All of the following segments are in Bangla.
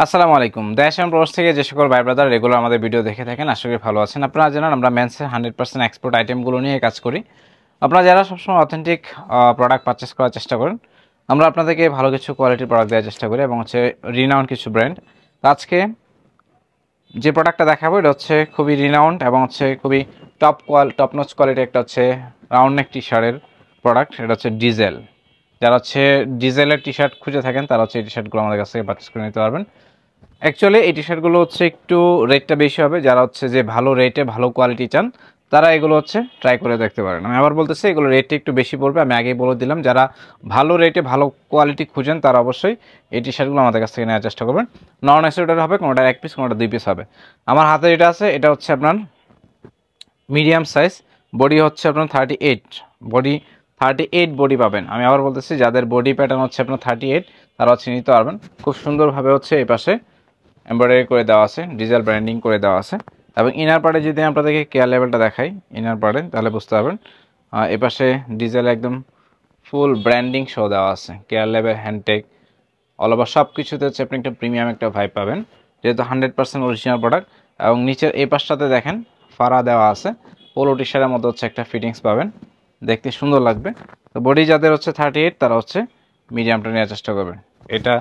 আসসালামু আলাইকুম। দেশ এবং প্রবাস থেকে যে সকল ভাই ব্রাদার রেগুলার আমাদের ভিডিও দেখে থাকেন, আশা করি ভালো আছেন। আপনারা জানেন আমরা মেন্সের 100% এক্সপোর্ট আইটেমগুলো নিয়ে কাজ করি। আপনারা যারা সবসময় অথেন্টিক প্রোডাক্ট পারচেস করার চেষ্টা করেন, আমরা আপনাদেরকে ভালো কিছু কোয়ালিটির প্রোডাক্ট দেওয়ার চেষ্টা করি এবং হচ্ছে রিনাউন্ড কিছু ব্র্যান্ড। আজকে যে প্রোডাক্টটা দেখাবো এটা হচ্ছে খুবই রিনাউন্ড এবং হচ্ছে খুবই টপ নচ কোয়ালিটি একটা হচ্ছে রাউন্ড নেক টি শার্টের প্রোডাক্ট। এটা হচ্ছে ডিজেল। যারা হচ্ছে ডিজেলের টি শার্ট খুঁজে থাকেন তারা হচ্ছে এই টি শার্টগুলো আমাদের কাছ থেকে পারচেস করে নিতে পারবেন। অ্যাকচুয়ালি এই টি শার্টগুলো হচ্ছে একটু রেটটা বেশি হবে। যারা হচ্ছে যে ভালো রেটে ভালো কোয়ালিটি চান তারা এগুলো হচ্ছে ট্রাই করে দেখতে পারেন। আমি আবার বলতেছি এগুলো রেটটা একটু বেশি পড়বে, আমি আগেই বলে দিলাম। যারা ভালো রেটে ভালো কোয়ালিটি খুঁজেন তারা অবশ্যই এই টি শার্টগুলো আমাদের কাছ থেকে নেওয়ার চেষ্টা করবেন। নন এক্সট্রুডেড হবে, কোনোটা এক পিস কোনোটা দুই পিস হবে। আমার হাতে যেটা আছে এটা হচ্ছে আপনার মিডিয়াম সাইজ, বডি হচ্ছে আপনার 38 বডি, 38 বডি পাবেন। আমি আবার বলতেছি যাদের বডি প্যাটার্ন হচ্ছে আপনার 38 তারা হচ্ছে নিতে পারবেন। খুব সুন্দরভাবে হচ্ছে এই পাশে এমব্রয়ডারি করে দেওয়া আছে, ডিজেল ব্র্যান্ডিং করে দেওয়া আছে। এবং ইনার পার্টে যদি আপনাদেরকে কেয়ার লেভেলটা দেখাই ইনার পার্টে, তাহলে বুঝতে পারবেন এপাশে ডিজেল একদম ফুল ব্র্যান্ডিং শো দেওয়া আছে, care level, hand tag, all over সব কিছুতে হচ্ছে আপনি একটা প্রিমিয়াম একটা ভাইব পাবেন, যেহেতু 100% অরিজিনাল প্রোডাক্ট। এবং নিচের এই পাশটাতে দেখেন ফাড়া দেওয়া আছে, পোলো টি শার্টের মতো হচ্ছে একটা ফিটিংস পাবেন, দেখতে সুন্দর লাগবে। তো বডি যাদের হচ্ছে 38 তারা হচ্ছে মিডিয়ামটা নেওয়ার চেষ্টা করবেন। এটা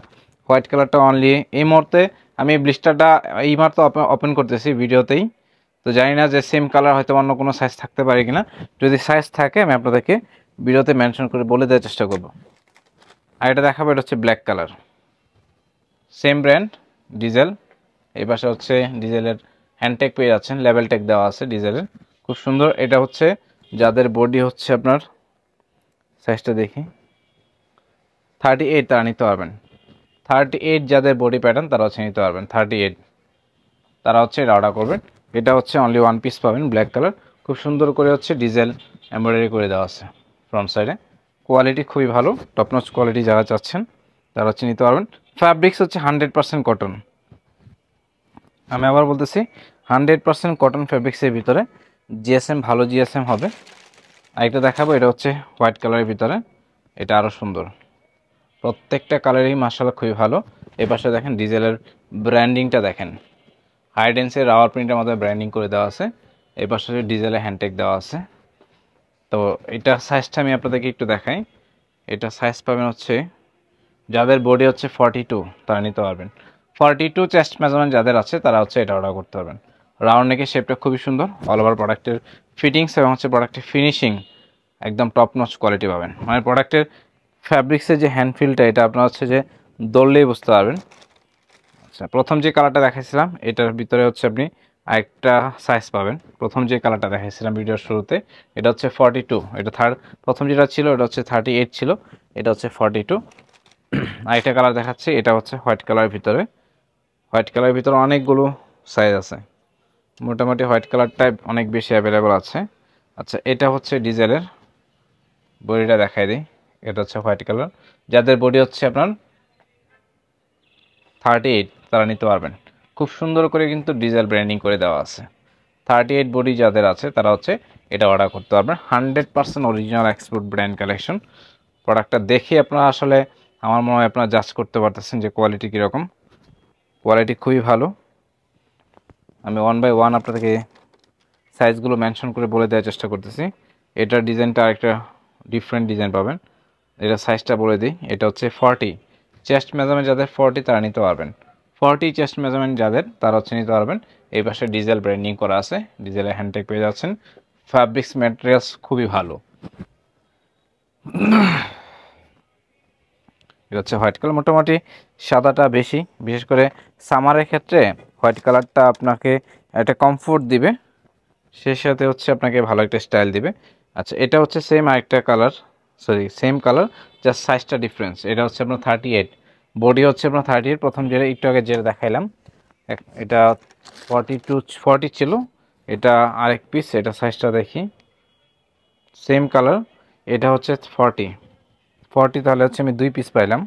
হোয়াইট কালারটা অনলি এই মুহূর্তে আমি ব্লিস্টারটা এই মাত্র ওপেন করতেছি ভিডিওতেই, তো জানি না যে সেম কালার হয়তো অন্য কোনো সাইজ থাকতে পারে কিনা। যদি সাইজ থাকে আমি আপনাদেরকে ভিডিওতে মেনশন করে বলে দেওয়ার চেষ্টা করব। আর এটা দেখাবো, এটা হচ্ছে black colour, same brand diesel. এই পাশে হচ্ছে ডিজেলের হ্যান্ডটেক পেয়ে যাচ্ছেন, লেভেল টেক দেওয়া আছে ডিজেলের, খুব সুন্দর। এটা হচ্ছে যাদের বডি হচ্ছে আপনার সাইজটা দেখি 38 তারা নিতে পারবেন। 38 যাদের বডি প্যাটার্ন তারা হচ্ছে নিতে পারবেন, 38 তারা হচ্ছে এটা অর্ডার করবেন। এটা হচ্ছে অনলি ওয়ান পিস পাবেন, ব্ল্যাক কালার, খুব সুন্দর করে হচ্ছে ডিজেল এমব্রয়ডারি করে দেওয়া আছে ফ্রন্ট সাইডে। কোয়ালিটি খুবই ভালো, টপনচ কোয়ালিটি যারা চাচ্ছেন তারা হচ্ছে নিতে পারবেন। ফ্যাব্রিক্স হচ্ছে 100% কটন। আমি আবার বলতেছি 100% কটন ফ্যাব্রিক্সের ভিতরে জিএসএম, ভালো জিএসএম হবে। আরেকটা দেখাবো, এটা হচ্ছে হোয়াইট কালারের ভিতরে, এটা আরও সুন্দর। প্রত্যেকটা কালারই মাশাআল্লাহ খুবই ভালো। এই পাশে দেখেন ডিজেলের ব্র্যান্ডিংটা দেখেন, হাইডেন্সের রাওয়ার প্রিন্টের মধ্যে ব্র্যান্ডিং করে দেওয়া আছে। এই পাশে ডিজেলের হ্যান্ডটেক দেওয়া আছে। তো এটা সাইজটা আমি আপনাদেরকে একটু দেখাই। এটা সাইজ পাবেন হচ্ছে যাদের বডি হচ্ছে 42 তারা নিতে পারবেন। 42 চেস্ট মেজারমেন্ট যাদের আছে তারা হচ্ছে এটা অর্ডার করতে পারবেন। রাউন্ড নেকের শেপটা খুবই সুন্দর, অল ওভার প্রোডাক্টের ফিটিংস এবং হচ্ছে প্রোডাক্টের ফিনিশিং একদম টপ নচ কোয়ালিটি পাবেন। মানে প্রোডাক্টের ফ্যাব্রিক্সের যে হ্যান্ড ফিলটা এটা আপনার হচ্ছে যে দললেই বুঝতে পারবেন। আচ্ছা, প্রথম যে কালারটা দেখাইছিলাম এটার ভিতরে হচ্ছে আপনি আরেকটা সাইজ পাবেন। প্রথম যে কালারটা দেখাইছিলাম ভিডিওর শুরুতে এটা হচ্ছে 42, এটা প্রথম যেটা ছিল এটা হচ্ছে 38 ছিল, এটা হচ্ছে 42। আরেকটা কালার দেখাচ্ছি, এটা হচ্ছে হোয়াইট কালারের ভিতরে। হোয়াইট কালারের ভিতরে অনেকগুলো সাইজ আছে, মোটামুটি হোয়াইট কালারটাই অনেক বেশি অ্যাভেলেবল আছে। আচ্ছা, এটা হচ্ছে ডিজেলের বডিটা দেখাই দিই, এটা হচ্ছে হোয়াইট কালার। যাদের বডি হচ্ছে আপনার 38 তারা নিতে পারবেন। খুব সুন্দর করে কিন্তু ডিজেল ব্র্যান্ডিং করে দেওয়া আছে। 38 বডি যাদের আছে তারা হচ্ছে এটা অর্ডার করতে পারবেন। 100% অরিজিনাল এক্সপোর্ট ব্র্যান্ড কালেকশন। প্রোডাক্টটা দেখে আপনারা আসলে আমার মনে হয় আপনারা জাজ করতে পারতেছেন যে কোয়ালিটি কীরকম। কোয়ালিটি খুবই ভালো। আমি ওয়ান বাই ওয়ান আপনাদেরকে সাইজগুলো মেনশন করে বলে দেওয়ার চেষ্টা করতেছি। এটার ডিজাইনটা আরেকটা ডিফারেন্ট ডিজাইন পাবেন। এটা সাইজটা বলে দিই, এটা হচ্ছে 40 চেস্ট মেজারমেন্ট যাদের 40 তারা নিতে পারবেন। 40 চেস্ট মেজারমেন্ট যাদের তারা হচ্ছে নিতে পারবেন। এই পাশে ডিজেল ব্র্যান্ডিং করা আছে, ডিজেলের হ্যান্ডটেক পেয়ে যাচ্ছেন। ফ্যাব্রিক্স ম্যাটেরিয়ালস খুবই ভালো। এটা হচ্ছে হোয়াইট কালার, মোটামুটি সাদাটা বেশি, বিশেষ করে সামারের ক্ষেত্রে হোয়াইট কালারটা আপনাকে একটা কমফোর্ট দিবে, সেই সাথে হচ্ছে আপনাকে ভালো একটা স্টাইল দিবে। আচ্ছা, এটা হচ্ছে সেম আরেকটা colour, sorry same colour, just সাইজটা ডিফারেন্স। এটা হচ্ছে আপনার 38, বডি হচ্ছে আপনার 38। প্রথম যেটা একটু আগে যেটা দেখাইলাম এটা 40 ছিল, এটা আরেক পিস, এটা সাইজটা দেখি সেম কালার। এটা হচ্ছে 40, তাহলে হচ্ছে আমি দুই পিস পাইলাম।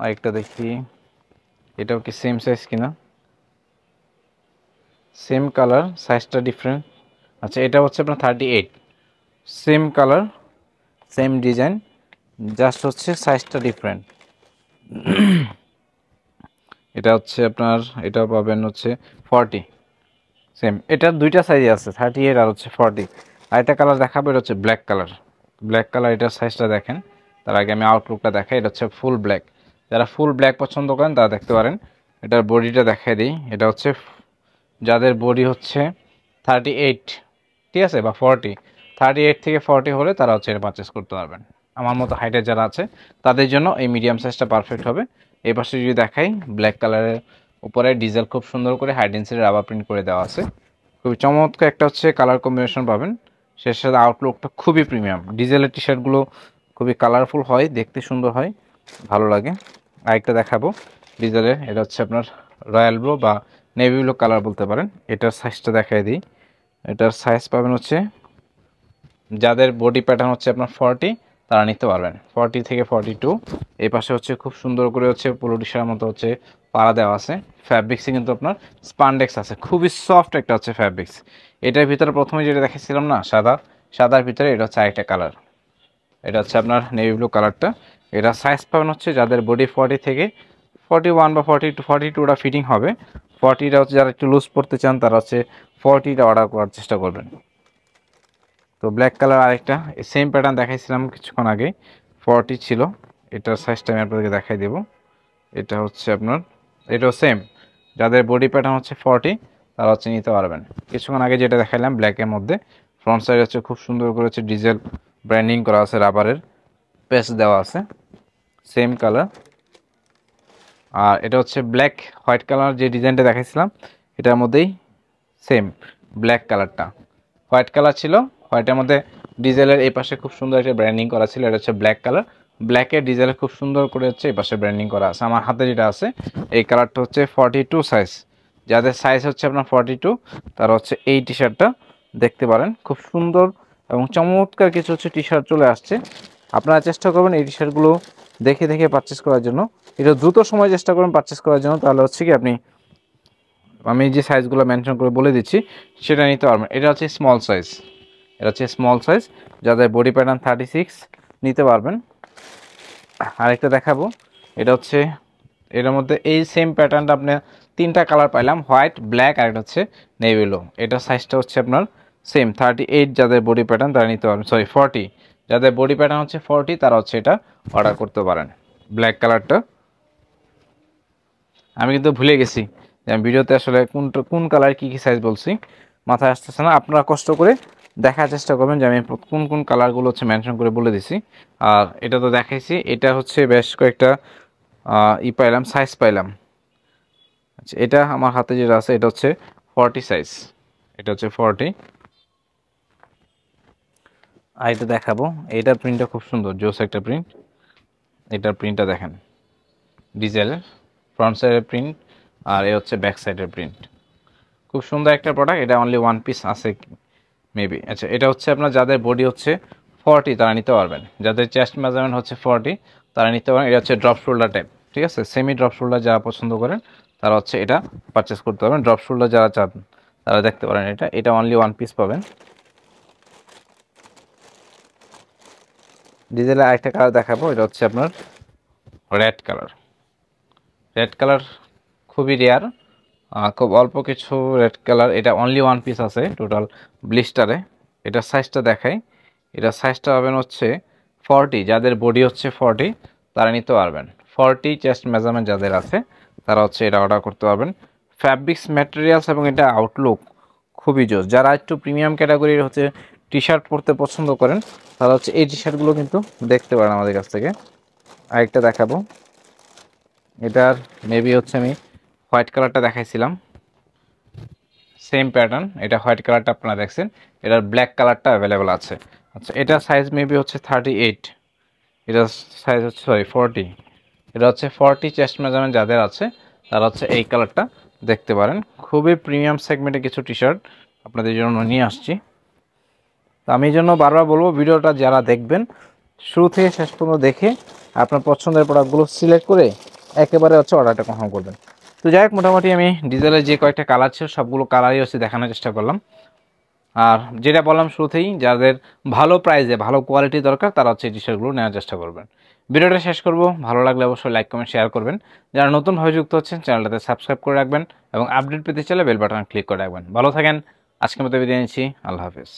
আরেকটা দেখি এটাও কি সেম সাইজ কিনা, সেম কালার, সাইজটা ডিফারেন্ট। আচ্ছা, এটা হচ্ছে আপনার 38, same colour same design, just হচ্ছে সাইজটা ডিফারেন্ট। এটা হচ্ছে আপনার, এটা পাবেন হচ্ছে 40, সেম। এটার দুইটা সাইজে আছে, 38 আর হচ্ছে 40। আর একটা কালার দেখাবো, এটা হচ্ছে ব্ল্যাক কালার। ব্ল্যাক কালার, এটার সাইজটা দেখেন। তার আগে আমি আউটলুকটা দেখাই, এটা হচ্ছে ফুল ব্ল্যাক। যারা ফুল ব্ল্যাক পছন্দ করেন তারা দেখতে পারেন। এটার বডিটা দেখাই দিই, এটা হচ্ছে যাদের বডি হচ্ছে 38, ঠিক আছে, বা 40, 38 থেকে 40 হলে তারা হচ্ছে এটা পারচেস করতে পারবেন। আমার মতো হাইটের যারা আছে তাদের জন্য এই মিডিয়াম সাইজটা পারফেক্ট হবে। এই পাশে যদি দেখাই, ব্ল্যাক কালারের উপরে ডিজেল খুব সুন্দর করে হাই ডেন্সিটি রাবার প্রিন্ট করে দেওয়া আছে। খুবই চমৎকার একটা হচ্ছে কালার কম্বিনেশন পাবেন। সে সাথে আউটলুকটা খুবই প্রিমিয়াম। ডিজেলের টি শার্টগুলো খুবই কালারফুল হয়, দেখতে সুন্দর হয়, ভালো লাগে। আরেকটা দেখাবো ডিজেলের, এটা হচ্ছে আপনার রয়্যাল ব্লু বা নেভি ব্লু কালার বলতে পারেন। এটার সাইজটা দেখাই দিই, এটার সাইজ পাবেন হচ্ছে যাদের বডি প্যাটার্ন হচ্ছে আপনার 40 তারা নিতে পারবেন, 40 থেকে 42। এই পাশে হচ্ছে খুব সুন্দর করে হচ্ছে পোলো টি শার্টের মতো হচ্ছে পাড়া দেওয়া আছে। ফ্যাব্রিক্সে কিন্তু আপনার স্পান্ডেক্স আছে, খুবই সফট একটা হচ্ছে ফ্যাব্রিক্স। এটার ভিতরে প্রথমে যেটা দেখেছিলাম না সাদা, সাদার ভিতরে এটা হচ্ছে আরেকটা কালার, এটা হচ্ছে আপনার নেভি ব্লু কালারটা। এটা সাইজ পাবেন হচ্ছে যাদের বডি 40 থেকে 41 বা 42, 42টা ফিটিং হবে। 40টা হচ্ছে যারা একটু লুজ পড়তে চান তারা হচ্ছে 40টা অর্ডার করার চেষ্টা করবেন। তো ব্ল্যাক কালার আরেকটা সেম প্যাটার্ন দেখাইছিলাম কিছুক্ষণ আগে, 40 ছিল। এটার সাইজটা আমি আপনাদেরকে দেখাই দেব। এটা হচ্ছে আপনার, এটাও সেম, যাদের বডি প্যাটার্ন হচ্ছে 40 তারা হচ্ছে নিতে পারবেন। কিছুক্ষণ আগে যেটা দেখাইলাম ব্ল্যাকের মধ্যে, ফ্রন্ট সাইড হচ্ছে খুব সুন্দর করে হচ্ছে ডিজেল ব্র্যান্ডিং করা আছে, রাবারের পেস্ট দেওয়া আছে, সেম কালার। আর এটা হচ্ছে ব্ল্যাক হোয়াইট কালার যে ডিজাইনটা দেখাইছিলাম এটার মধ্যেই সেম ব্ল্যাক কালারটা, হোয়াইট কালার ছিল, হোয়াইটের মধ্যে ডিজেলের এই পাশে খুব সুন্দর একটা ব্র্যান্ডিং করা ছিল। এটা হচ্ছে ব্ল্যাক কালার, ব্ল্যাকের ডিজেলের খুব সুন্দর করে হচ্ছে এই পাশে ব্র্যান্ডিং করা আছে। আমার হাতে যেটা আছে এই কালারটা হচ্ছে 42 সাইজ। যাদের সাইজ হচ্ছে আপনার 42 তারা হচ্ছে এই টি শার্টটা দেখতে পারেন। খুব সুন্দর এবং চমৎকার কিছু হচ্ছে টি শার্ট চলে আসছে। আপনারা চেষ্টা করবেন এই টি শার্টগুলো দেখে দেখে পারচেস করার জন্য, এটা দ্রুত সময় চেষ্টা করবেন পারচেস করার জন্য, তাহলে হচ্ছে কি আপনি, আমি যে সাইজগুলো মেনশন করে বলে দিচ্ছি সেটা নিতে পারবেন। এটা হচ্ছে স্মল সাইজ, এটা হচ্ছে স্মল সাইজ, যাদের বডি প্যাটার্ন 36 নিতে পারবেন। আরেকটা দেখাবো, এটা হচ্ছে এটার মধ্যে এই সেম প্যাটার্নটা আপনি তিনটা কালার পাইলাম, হোয়াইট, ব্ল্যাক আর একটা হচ্ছে নেভি ব্লু। এটার সাইজটা হচ্ছে আপনার সেম 38, যাদের বডি প্যাটার্ন তারা নিতে পারবেন, সরি 40, যাদের বডি প্যাটার্ন হচ্ছে 40 তারা হচ্ছে এটা অর্ডার করতে পারেন। ব্ল্যাক কালারটা আমি কিন্তু ভুলে গেছি যে আমি ভিডিওতে আসলে কোন কালার কী কী সাইজ বলছি, মাথায় আসতেছে না। আপনারা কষ্ট করে দেখার চেষ্টা করবেন যে আমি কোন কোন কালারগুলো হচ্ছে মেনশন করে বলে দিছি। আর এটা তো দেখাইছি, এটা হচ্ছে বেশ কয়েকটা পাইলাম, সাইজ পাইলাম। আচ্ছা, এটা আমার হাতে যেটা আছে এটা হচ্ছে 40 সাইজ, এটা হচ্ছে 40। আর এটা দেখাবো, এটার প্রিন্টটা খুব সুন্দর, জোস একটা প্রিন্ট। এটার প্রিন্টটা দেখেন, ডিজেলের ফ্রন্ট সাইডের প্রিন্ট আর এ হচ্ছে ব্যাক সাইডের প্রিন্ট। খুব সুন্দর একটা প্রোডাক্ট, এটা অনলি ওয়ান পিস আছে মেবি। আচ্ছা, এটা হচ্ছে আপনার যাদের বডি হচ্ছে 40 তারা নিতে পারবেন, যাদের চেস্ট মেজারমেন্ট হচ্ছে 40 তারা নিতে পারেন। এটা হচ্ছে ড্রপ শোল্ডার টাইপ, ঠিক আছে, সেমি ড্রপ শোল্ডার যারা পছন্দ করেন তারা হচ্ছে এটা পারচেস করতে পারবেন। ড্রপ শোল্ডার যারা চান তারা দেখতে পারেন, এটা অনলি ওয়ান পিস পাবেন। ডিজেলের আরেকটা কালার দেখাবো, এটা হচ্ছে আপনার রেড কালার। রেড কালার খুবই রেয়ার, খুব অল্প কিছু রেড কালার, এটা অনলি ওয়ান পিস আছে টোটাল ব্লিস্টারে। এটার সাইজটা দেখাই, এটার সাইজটা পাবেন হচ্ছে 40, যাদের বডি হচ্ছে 40 তারা নিতে পারবেন। 40 চেস্ট মেজারমেন্ট যাদের আছে তারা হচ্ছে এটা অর্ডার করতে পারবেন। ফ্যাব্রিক্স ম্যাটেরিয়ালস এবং এটা আউটলুক খুবই জোস। যারা একটু প্রিমিয়াম ক্যাটাগরির হচ্ছে টি শার্ট পরতে পছন্দ করেন তারা হচ্ছে এই টি শার্টগুলো কিন্তু দেখতে পারেন আমাদের কাছ থেকে। আরেকটা দেখাবো, এটার মেবি হচ্ছে আমি হোয়াইট কালারটা দেখাইছিলাম, সেম প্যাটার্ন। এটা হোয়াইট কালারটা আপনারা দেখছেন, এটার ব্ল্যাক কালারটা অ্যাভেলেবেল আছে। আচ্ছা, এটা সাইজ মেবি হচ্ছে 38, এটা সাইজ হচ্ছে 40, এটা হচ্ছে 40 চেস্ট মেজারমেন্ট যাদের আছে তারা হচ্ছে এই কালারটা দেখতে পারেন। খুবই প্রিমিয়াম সেগমেন্টে কিছু টি শার্ট আপনাদের জন্য নিয়ে আসছি। তো আমি এই জন্য বারবার বলবো ভিডিওটা যারা দেখবেন শুরু থেকে শেষ পর্যন্ত দেখে আপনার পছন্দের প্রোডাক্টগুলো সিলেক্ট করে একেবারে হচ্ছে অর্ডারটা কনফার্ম করবেন। তো যাই হোক, মোটামুটি আমি ডিজেলের যে কয়েকটা কালার ছিল সবগুলো কালারই হচ্ছে দেখানোর চেষ্টা করলাম। আর যেটা বললাম শুরুতেই, যাদের ভালো প্রাইসে ভালো কোয়ালিটি দরকার তারা হচ্ছে এই টি শার্টগুলো নেওয়ার চেষ্টা করবেন। ভিডিওটা শেষ করব, ভালো লাগলে অবশ্যই লাইক কমেন্ট শেয়ার করবেন। যারা নতুনভাবে যুক্ত হচ্ছেন চ্যানেলটাতে সাবস্ক্রাইব করে রাখবেন এবং আপডেট পেতে চাইলে বেল বাটন ক্লিক করে রাখবেন। ভালো থাকেন, আজকের মতো বিদায় নিচ্ছি, আল্লাহ হাফেজ।